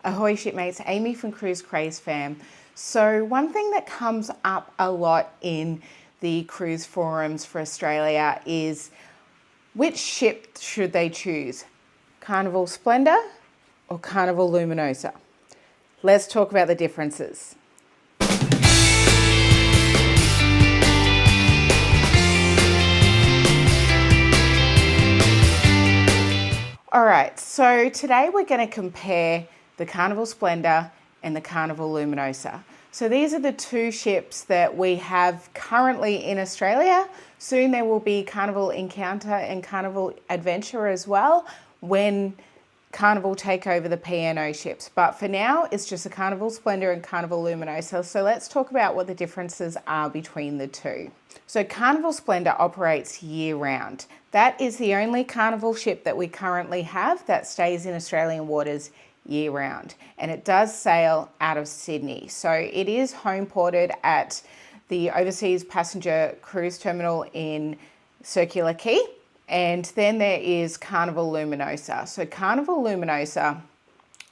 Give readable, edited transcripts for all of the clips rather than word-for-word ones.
Ahoy shipmates, Amy from Cruise Craze fam. So one thing that comes up a lot in the cruise forums for Australia is which ship should they choose? Carnival Splendor or Carnival Luminosa? Let's talk about the differences. All right, so today we're going to compare the Carnival Splendor and the Carnival Luminosa. So these are the two ships that we have currently in Australia. Soon there will be Carnival Encounter and Carnival Adventure as well when Carnival take over the P&O ships. But for now, it's just a Carnival Splendor and Carnival Luminosa. So let's talk about what the differences are between the two. So Carnival Splendor operates year-round. That is the only Carnival ship that we currently have that stays in Australian waters year-round. And it does sail out of Sydney. So it is home ported at the Overseas Passenger Cruise Terminal in Circular Quay. And then there is Carnival Luminosa. So Carnival Luminosa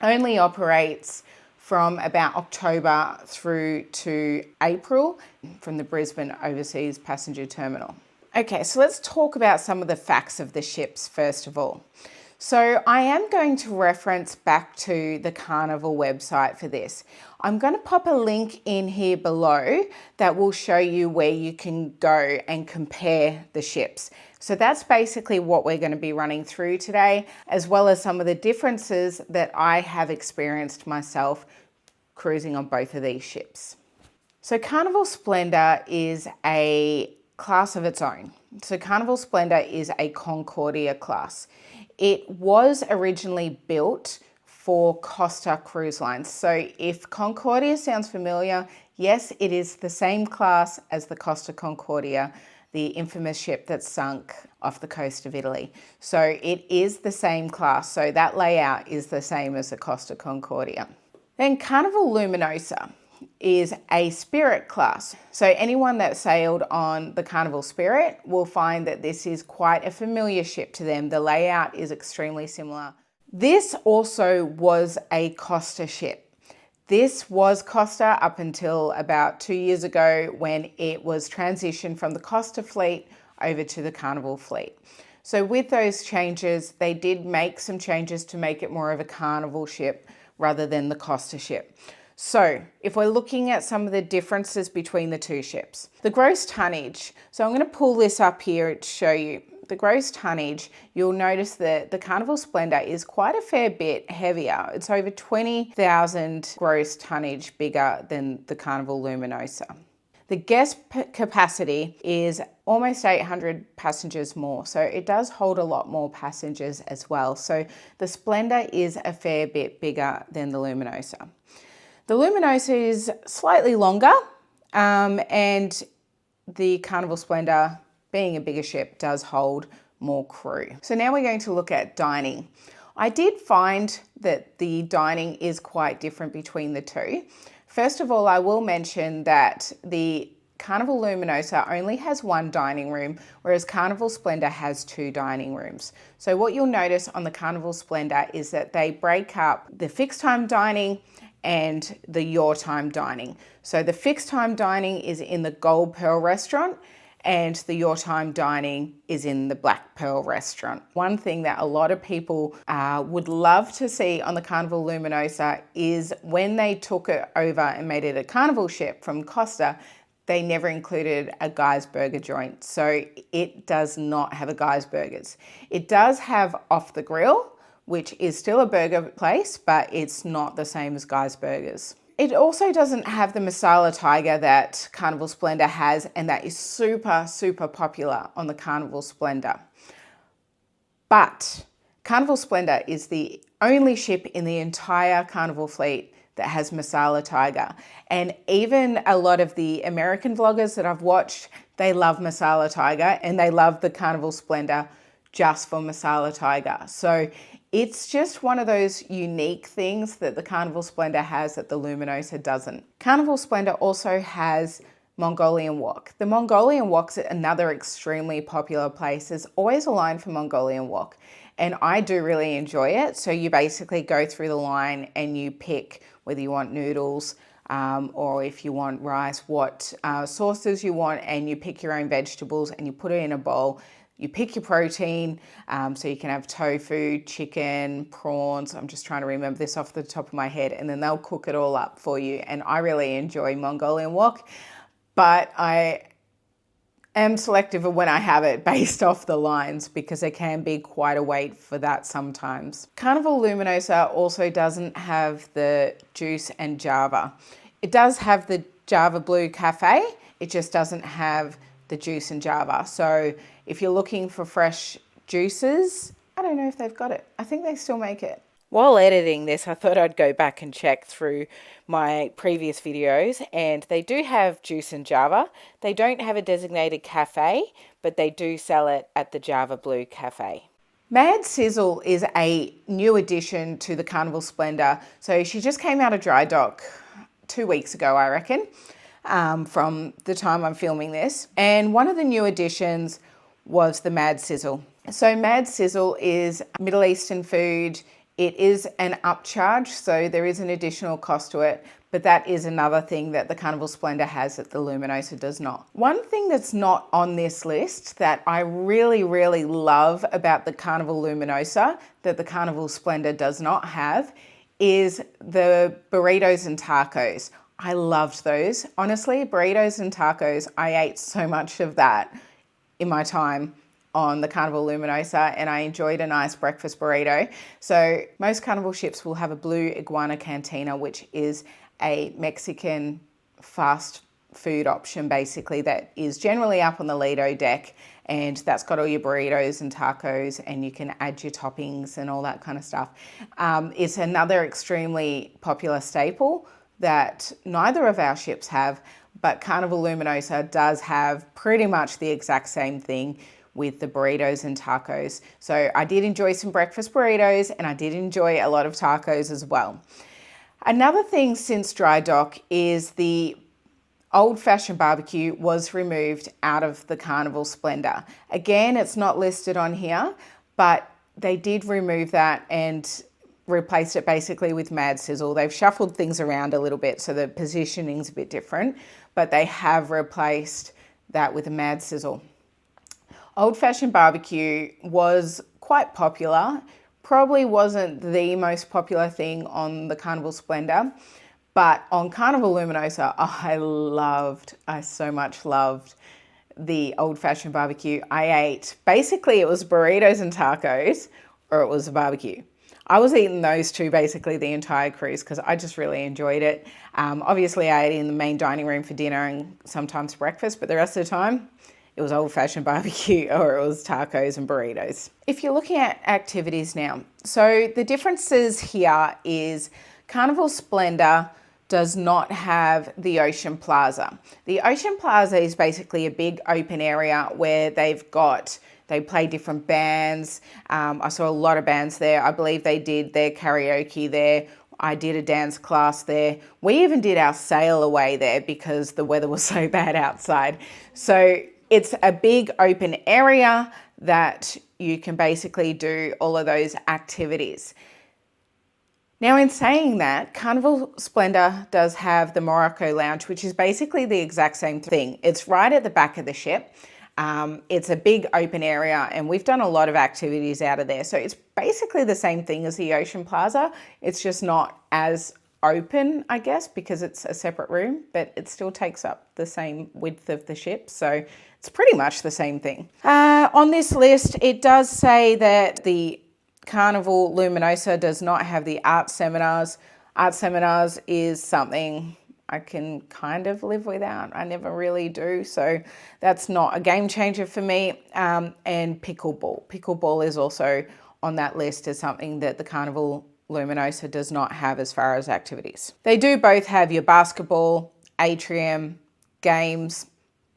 only operates from about October through to April from the Brisbane Overseas Passenger Terminal. Okay, so let's talk about some of the facts of the ships first of all. So I am going to reference back to the Carnival website for this. I'm going to pop a link in here below that will show you where you can go and compare the ships. So that's basically what we're going to be running through today, as well as some of the differences that I have experienced myself cruising on both of these ships. So Carnival Splendor is a class of its own. So Carnival Splendor is a Concordia class. It was originally built for Costa Cruise Lines. So if Concordia sounds familiar, yes, it is the same class as the Costa Concordia, the infamous ship that sunk off the coast of Italy. So it is the same class. So that layout is the same as the Costa Concordia. Then Carnival Luminosa is a Spirit class. So anyone that sailed on the Carnival Spirit will find that this is quite a familiar ship to them. The layout is extremely similar. This also was a Costa ship. This was Costa up until about 2 years ago when it was transitioned from the Costa fleet over to the Carnival fleet. So with those changes, they did make some changes to make it more of a Carnival ship rather than the Costa ship. So if we're looking at some of the differences between the two ships, the gross tonnage. So I'm going to pull this up here to show you the gross tonnage. You'll notice that the Carnival Splendor is quite a fair bit heavier. It's over 20,000 gross tonnage bigger than the Carnival Luminosa. The guest capacity is almost 800 passengers more. So it does hold a lot more passengers as well. So the Splendor is a fair bit bigger than the Luminosa. The Luminosa is slightly longer, and the Carnival Splendor, being a bigger ship, does hold more crew. So now we're going to look at dining. I did find that the dining is quite different between the two. First of all, I will mention that the Carnival Luminosa only has one dining room, whereas Carnival Splendor has two dining rooms. So what you'll notice on the Carnival Splendor is that they break up the fixed time dining and the your time dining. So the fixed time dining is in the Gold Pearl restaurant and the your time dining is in the Black Pearl restaurant. One thing that a lot of people would love to see on the Carnival Luminosa is when they took it over and made it a Carnival ship from Costa, they never included a Guy's Burger joint. So it does not have a Guy's Burgers. It does have Off the Grill, which is still a burger place, but it's not the same as Guy's Burgers. It also doesn't have the Masala Tiger that Carnival Splendor has, and that is super, super popular on the Carnival Splendor. But Carnival Splendor is the only ship in the entire Carnival fleet that has Masala Tiger. And even a lot of the American vloggers that I've watched, they love Masala Tiger and they love the Carnival Splendor just for Masala Tiger. So it's just one of those unique things that the Carnival Splendor has that the Luminosa doesn't. Carnival Splendor also has Mongolian wok. The Mongolian wok's another extremely popular place. There's always a line for Mongolian wok. and I do really enjoy it. So you basically go through the line and you pick whether you want noodles or if you want rice, what sauces you want, and you pick your own vegetables and you put it in a bowl. You pick your protein, so you can have tofu, chicken, prawns. I'm just trying to remember this off the top of my head, and then they'll cook it all up for you. And I really enjoy Mongolian wok, but I am selective of when I have it based off the lines because it can be quite a wait for that sometimes. Carnival Luminosa also doesn't have the juice and Java. It does have the Java Blue Cafe, it just doesn't have the juice and Java. So if you're looking for fresh juices, I don't know if they've got it. I think they still make it. While editing this, I thought I'd go back and check through my previous videos, and they do have juice and Java. They don't have a designated cafe, but they do sell it at the Java Blue Cafe. Mad Sizzle is a new addition to the Carnival Splendor. So she just came out of dry dock 2 weeks ago, I reckon, from the time I'm filming this. And one of the new additions was the Mad Sizzle. So Mad Sizzle is Middle Eastern food. It is an upcharge, so there is an additional cost to it, but that is another thing that the Carnival Splendor has that the Luminosa does not. One thing that's not on this list that I really, really love about the Carnival Luminosa that the Carnival Splendor does not have is the burritos and tacos. I loved those. Honestly, burritos and tacos, I ate so much of that in my time on the Carnival Luminosa, and I enjoyed a nice breakfast burrito. So most Carnival ships will have a blue iguana cantina, which is a Mexican fast food option basically that is generally up on the Lido deck, and that's got all your burritos and tacos, and you can add your toppings and all that kind of stuff. It's another extremely popular staple that neither of our ships have, but Carnival Luminosa does have pretty much the exact same thing with the burritos and tacos. So I did enjoy some breakfast burritos, and I did enjoy a lot of tacos as well. Another thing since dry dock is the old-fashioned barbecue was removed out of the Carnival Splendor. Again, it's not listed on here, but they did remove that and replaced it basically with Mad Sizzle. They've shuffled things around a little bit, so the positioning's a bit different, but they have replaced that with a Mad Sizzle. Old-fashioned barbecue was quite popular, probably wasn't the most popular thing on the Carnival Splendor, but on Carnival Luminosa, I so much loved the old-fashioned barbecue. I ate, basically it was burritos and tacos, or it was a barbecue. I was eating those two basically the entire cruise because I just really enjoyed it. Obviously I ate in the main dining room for dinner and sometimes breakfast, but the rest of the time, it was old-fashioned barbecue or it was tacos and burritos. If you're looking at activities now, so the differences here is Carnival Splendor does not have the Ocean Plaza. The Ocean Plaza is basically a big open area where they play different bands. I saw a lot of bands there. I believe they did their karaoke there. I did a dance class there. We even did our sail away there because the weather was so bad outside. So it's a big open area that you can basically do all of those activities. Now, in saying that, Carnival Splendor does have the Morocco Lounge, which is basically the exact same thing. It's right at the back of the ship. It's a big open area, and we've done a lot of activities out of there. So it's basically the same thing as the Ocean Plaza. It's just not as open, I guess, because it's a separate room, but it still takes up the same width of the ship. So it's pretty much the same thing. On this list, it does say that the Carnival Luminosa does not have the art seminars. Art seminars is something I can kind of live without. I never really do. So that's not a game changer for me. And pickleball. Pickleball is also on that list as something that the Carnival Luminosa does not have as far as activities. They do both have your basketball, atrium, games,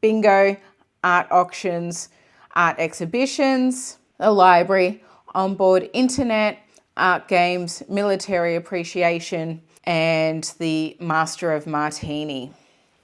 bingo, art auctions, art exhibitions, a library, onboard internet, art games, military appreciation, and the Master of Martini.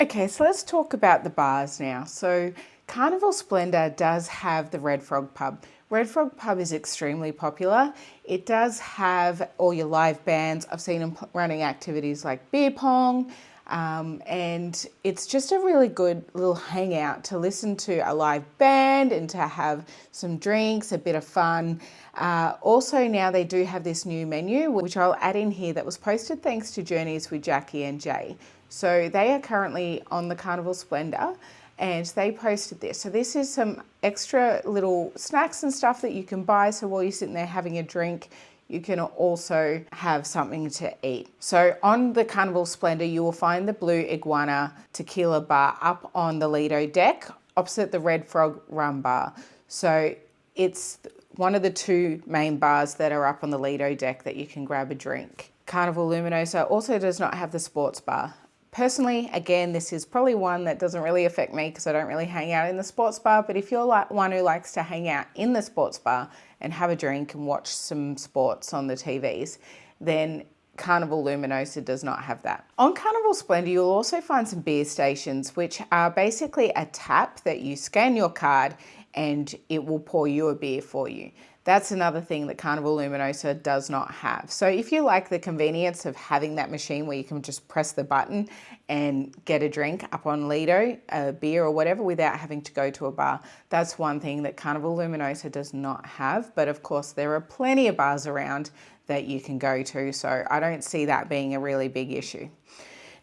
Okay, so let's talk about the bars now. So Carnival Splendor does have the Red Frog pub, Red Frog Pub is extremely popular. It does have all your live bands. I've seen them running activities like beer pong, and it's just a really good little hangout to listen to a live band and to have some drinks, a bit of fun. Also now they do have this new menu, which I'll add in here, that was posted thanks to Journeys with Jackie and Jay. So they are currently on the Carnival Splendor, and they posted this. So this is some extra little snacks and stuff that you can buy. So while you're sitting there having a drink, you can also have something to eat. So on the Carnival Splendor, you will find the Blue Iguana Tequila Bar up on the Lido deck, opposite the Red Frog Rum Bar. So it's one of the two main bars that are up on the Lido deck that you can grab a drink. Carnival Luminosa also does not have the sports bar. Personally, again, this is probably one that doesn't really affect me because I don't really hang out in the sports bar, but if you're like one who likes to hang out in the sports bar and have a drink and watch some sports on the TVs, then Carnival Luminosa does not have that. On Carnival Splendor, you'll also find some beer stations, which are basically a tap that you scan your card and it will pour you a beer for you. That's another thing that Carnival Luminosa does not have. So if you like the convenience of having that machine where you can just press the button and get a drink up on Lido, a beer or whatever, without having to go to a bar, that's one thing that Carnival Luminosa does not have. But of course, there are plenty of bars around that you can go to, so I don't see that being a really big issue.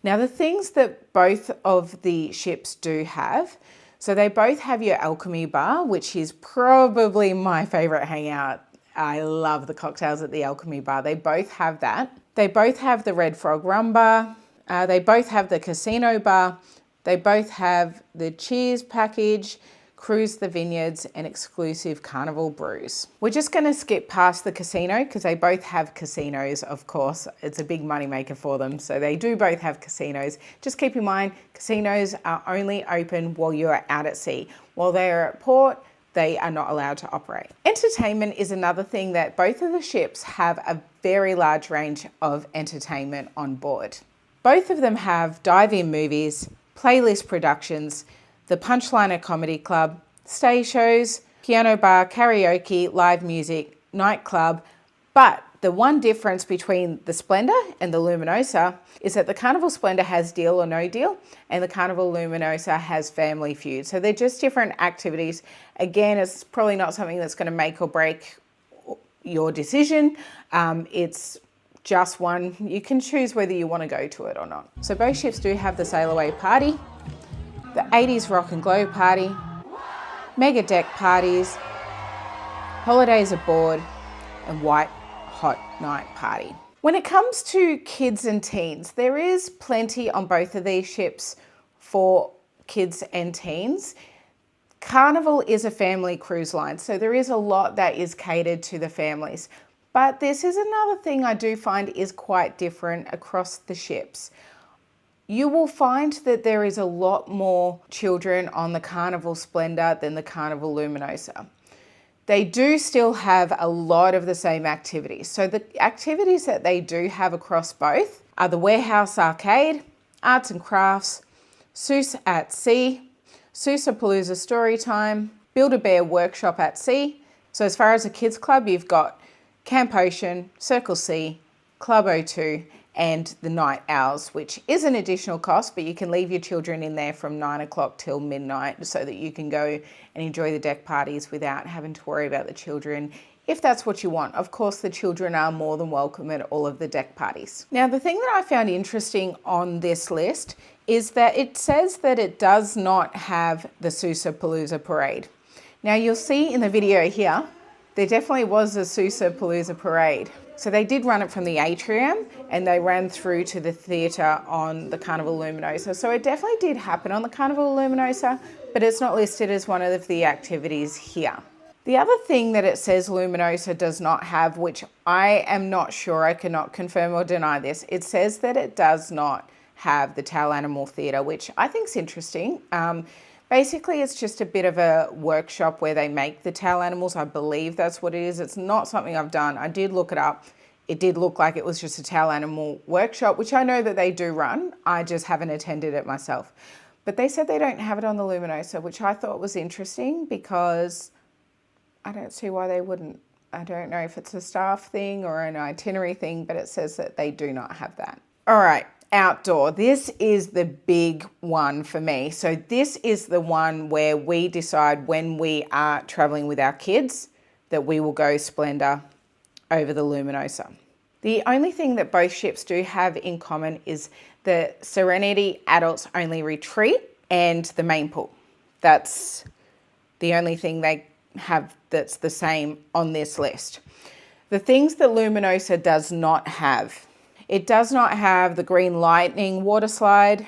Now, the things that both of the ships do have, so they both have your Alchemy Bar, which is probably my favorite hangout. I love the cocktails at the Alchemy Bar. They both have that. They both have the Red Frog Rum Bar. They both have the Casino Bar. They both have the Cheers package, Cruise the Vineyards, and exclusive Carnival brews. We're just going to skip past the casino because they both have casinos, of course. It's a big moneymaker for them, so they do both have casinos. Just keep in mind, casinos are only open while you're out at sea. While they're at port, they are not allowed to operate. Entertainment is another thing that both of the ships have a very large range of entertainment on board. Both of them have dive-in movies, playlist productions, the Punchliner Comedy Club, stage shows, piano bar, karaoke, live music, nightclub. But the one difference between the Splendor and the Luminosa is that the Carnival Splendor has Deal or No Deal and the Carnival Luminosa has Family Feud. So they're just different activities. Again, it's probably not something that's going to make or break your decision. It's just one. You can choose whether you want to go to it or not. So both ships do have the Sail Away Party, the 80s Rock and Glow Party, Mega Deck Parties, Holidays Aboard, and White Hot Night Party. When it comes to kids and teens, there is plenty on both of these ships for kids and teens. Carnival is a family cruise line, so there is a lot that is catered to the families. But this is another thing I do find is quite different across the ships. You will find that there is a lot more children on the Carnival Splendor than the Carnival Luminosa. They do still have a lot of the same activities. So the activities that they do have across both are the Warehouse Arcade, Arts and Crafts, Seuss at Sea, Seussapalooza Storytime, Build-A-Bear Workshop at Sea. So as far as the kids club, you've got Camp Ocean, Circle C, Club O2, and the Night Owls, which is an additional cost, but you can leave your children in there from 9 o'clock till midnight so that you can go and enjoy the deck parties without having to worry about the children, if that's what you want. Of course, the children are more than welcome at all of the deck parties. Now, the thing that I found interesting on this list is that it says that it does not have the Seussapalooza Parade. Now, you'll see in the video here, there definitely was a Seussapalooza Parade. So they did run it from the atrium and they ran through to the theatre on the Carnival Luminosa. So it definitely did happen on the Carnival Luminosa, but it's not listed as one of the activities here. The other thing that it says Luminosa does not have, which I am not sure, I cannot confirm or deny this, it says that it does not have the Towel Animal Theatre, which I think is interesting. Basically, it's just a bit of a workshop where they make the towel animals. I believe that's what it is. It's not something I've done. I did look it up. It did look like it was just a towel animal workshop, which I know that they do run. I just haven't attended it myself. But they said they don't have it on the Luminosa, which I thought was interesting because I don't see why they wouldn't. I don't know if it's a staff thing or an itinerary thing, but it says that they do not have that. All right, outdoor. This is the big one for me. So this is the one where we decide when we are traveling with our kids that we will go Splendor over the Luminosa. The only thing that both ships do have in common is the Serenity Adults Only Retreat and the main pool. That's the only thing they have that's the same on this list. The things that Luminosa does not have. It does not have the Green Lightning water slide.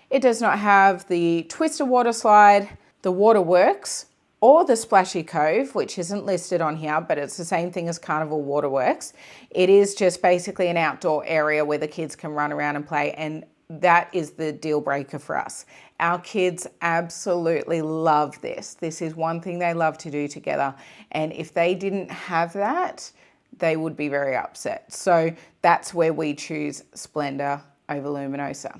It does not have the Twister water slide, the Waterworks, or the Splashy Cove, which isn't listed on here, but it's the same thing as Carnival Waterworks. It is just basically an outdoor area where the kids can run around and play, and that is the deal breaker for us. Our kids absolutely love this. This is one thing they love to do together, and if they didn't have that, they would be very upset. So that's where we choose Splendor over Luminosa.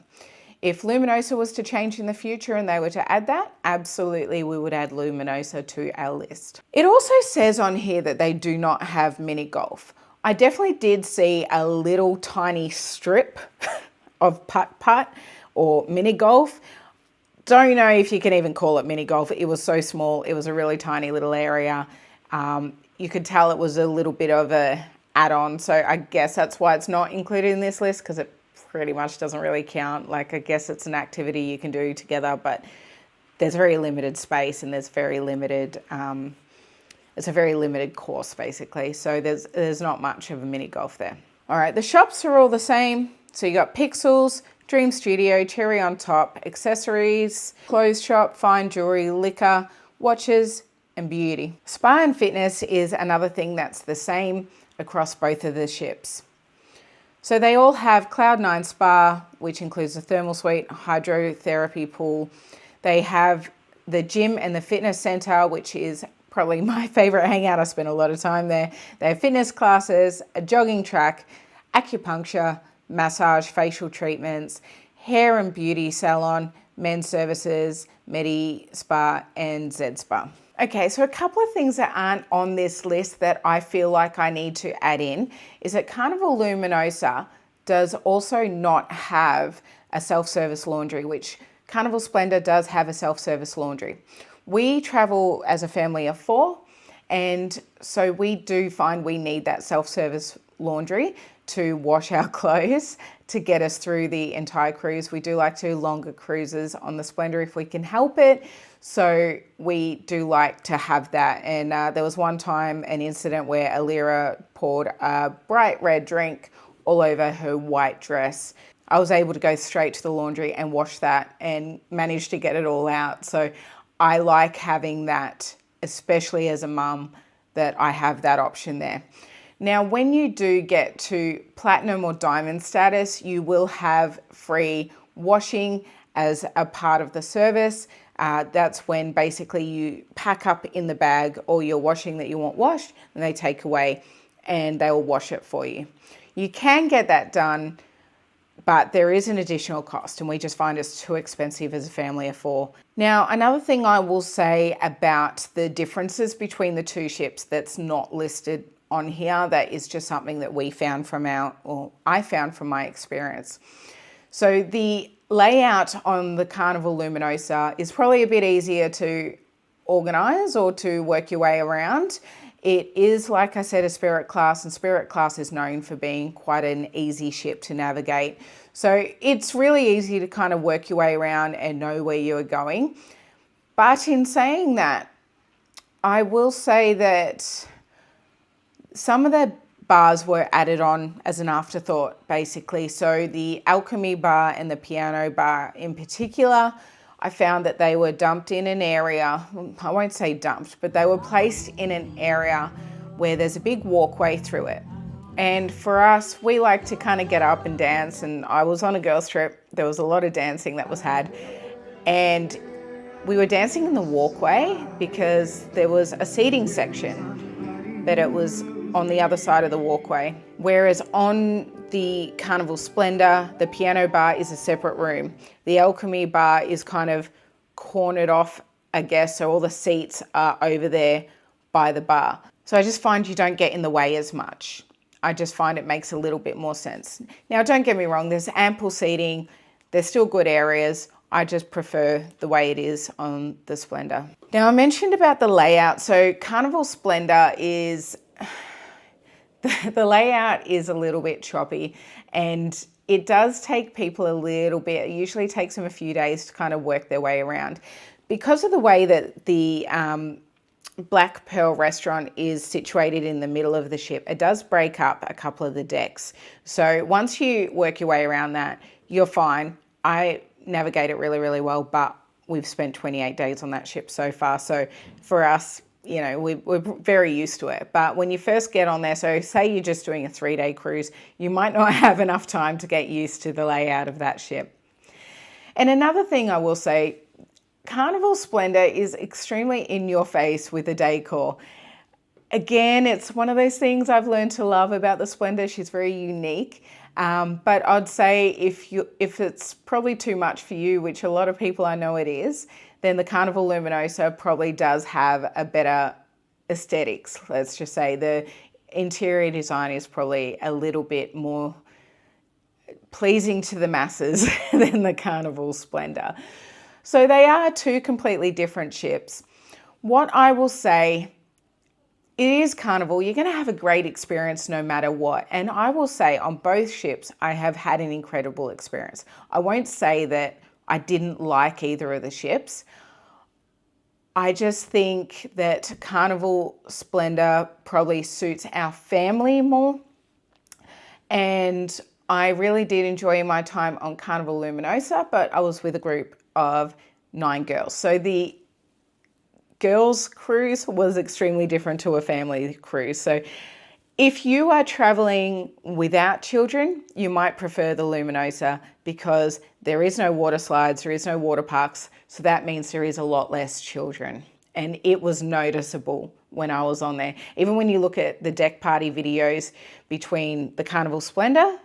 If Luminosa was to change in the future and they were to add that, absolutely we would add Luminosa to our list. It also says on here that they do not have mini golf. I definitely did see a little tiny strip of putt-putt or mini golf. Don't know if you can even call it mini golf. It was so small. It was a really tiny little area. You could tell it was a little bit of a add-on. So I guess that's why it's not included in this list, because it pretty much doesn't really count. Like, I guess it's an activity you can do together, but there's very limited space and there's very limited, it's a very limited course basically. So there's not much of a mini golf there. All right, the shops are all the same. So you got Pixels, Dream Studio, Cherry on Top, accessories, clothes shop, fine jewelry, liquor, watches, and beauty. Spa and fitness is another thing that's the same across both of the ships. So they all have Cloud9 Spa, which includes a thermal suite, hydrotherapy pool. They have the gym and the fitness center, which is probably my favorite hangout. I spend a lot of time there. They have fitness classes, a jogging track, acupuncture, massage, facial treatments, hair and beauty salon, men's services, Medi Spa, and Z Spa. Okay, so a couple of things that aren't on this list that I feel like I need to add in is that Carnival Luminosa does also not have a self-service laundry, which Carnival Splendor does have a self-service laundry. We travel as a family of 4, and so we do find we need that self-service laundry to wash our clothes to get us through the entire cruise. We do like to do longer cruises on the Splendor if we can help it. So we do like to have that. And there was one time an incident where Alira poured a bright red drink all over her white dress. I was able to go straight to the laundry and wash that and managed to get it all out. So I like having that, especially as a mum, that I have that option there. Now, when you do get to platinum or diamond status, you will have free washing as a part of the service. That's when basically you pack up in the bag all your washing that you want washed, and they take away and they will wash it for you. You can get that done, but there is an additional cost, and we just find it's too expensive as a family of 4. Now, another thing I will say about the differences between the two ships that's not listed on here, that is just something that we found from I found from my experience. So the layout on the Carnival Luminosa is probably a bit easier to organize or to work your way around. It is, like I said, a Spirit class, and Spirit class is known for being quite an easy ship to navigate. So it's really easy to kind of work your way around and know where you are going. But in saying that, I will say that some of the bars were added on as an afterthought, basically. So the alchemy bar and the piano bar in particular, I found that they were dumped in an area, I won't say dumped, but they were placed in an area where there's a big walkway through it. And for us, we like to kind of get up and dance, and I was on a girls' trip. There was a lot of dancing that was had, and we were dancing in the walkway because there was a seating section, but it was on the other side of the walkway. Whereas on the Carnival Splendor, the piano bar is a separate room. The alchemy bar is kind of cornered off, I guess, so all the seats are over there by the bar. So I just find you don't get in the way as much. I just find it makes a little bit more sense. Now, don't get me wrong, there's ample seating, there's still good areas. I just prefer the way it is on the Splendor. Now, I mentioned about the layout. So Carnival Splendor is, the layout is a little bit choppy, and it does take people a little bit. It usually takes them a few days to kind of work their way around. Because of the way that the Black Pearl restaurant is situated in the middle of the ship, it does break up a couple of the decks. So once you work your way around that, you're fine. I navigate it really, really well, but we've spent 28 days on that ship so far. So for us, you know, we're very used to it. But when you first get on there, so say you're just doing a 3-day cruise, you might not have enough time to get used to the layout of that ship. And another thing I will say, Carnival Splendor is extremely in your face with the decor. Again, it's one of those things I've learned to love about the Splendor. She's very unique. But I'd say if it's probably too much for you, which a lot of people I know it is, then the Carnival Luminosa probably does have a better aesthetics. Let's just say the interior design is probably a little bit more pleasing to the masses than the Carnival Splendor. So they are two completely different ships. What I will say, it is Carnival. You're going to have a great experience no matter what. And I will say on both ships, I have had an incredible experience. I won't say that I didn't like either of the ships. I just think that Carnival Splendor probably suits our family more. And I really did enjoy my time on Carnival Luminosa, but I was with a group of 9 girls. So the girls cruise was extremely different to a family cruise. So if you are traveling without children, you might prefer the Luminosa because there is no water slides, there is no water parks. So that means there is a lot less children. And it was noticeable when I was on there. Even when you look at the deck party videos between the Carnival Splendor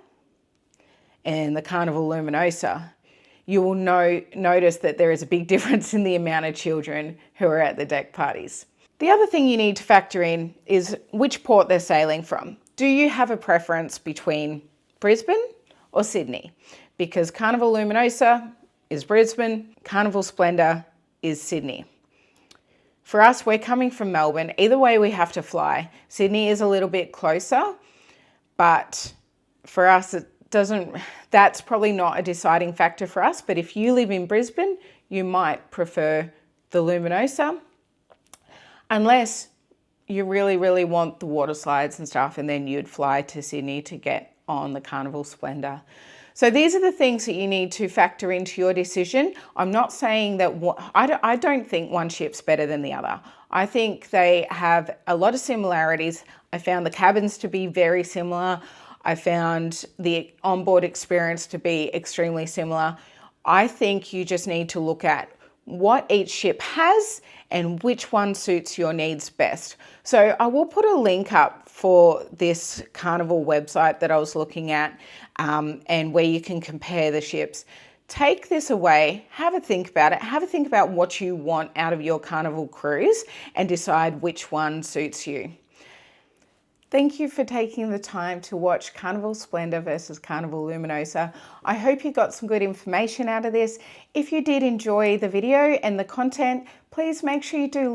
and the Carnival Luminosa, you will notice that there is a big difference in the amount of children who are at the deck parties. The other thing you need to factor in is which port they're sailing from. Do you have a preference between Brisbane or Sydney? Because Carnival Luminosa is Brisbane, Carnival Splendor is Sydney. For us, we're coming from Melbourne. Either way, we have to fly. Sydney is a little bit closer, but for us, that's probably not a deciding factor for us. But if you live in Brisbane, you might prefer the Luminosa, unless you really, really want the water slides and stuff, and then you'd fly to Sydney to get on the Carnival Splendor. So these are the things that you need to factor into your decision. I'm not saying that, I don't think one ship's better than the other. I think they have a lot of similarities. I found the cabins to be very similar. I found the onboard experience to be extremely similar. I think you just need to look at what each ship has and which one suits your needs best. So I will put a link up for this Carnival website that I was looking at and where you can compare the ships. Take this away, have a think about it, have a think about what you want out of your Carnival cruise and decide which one suits you. Thank you for taking the time to watch Carnival Splendor versus Carnival Luminosa. I hope you got some good information out of this. If you did enjoy the video and the content, please make sure you do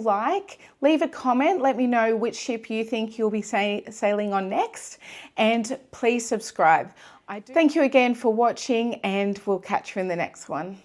leave a comment, let me know which ship you think you'll be sailing on next, and please subscribe. Thank you again for watching, and we'll catch you in the next one.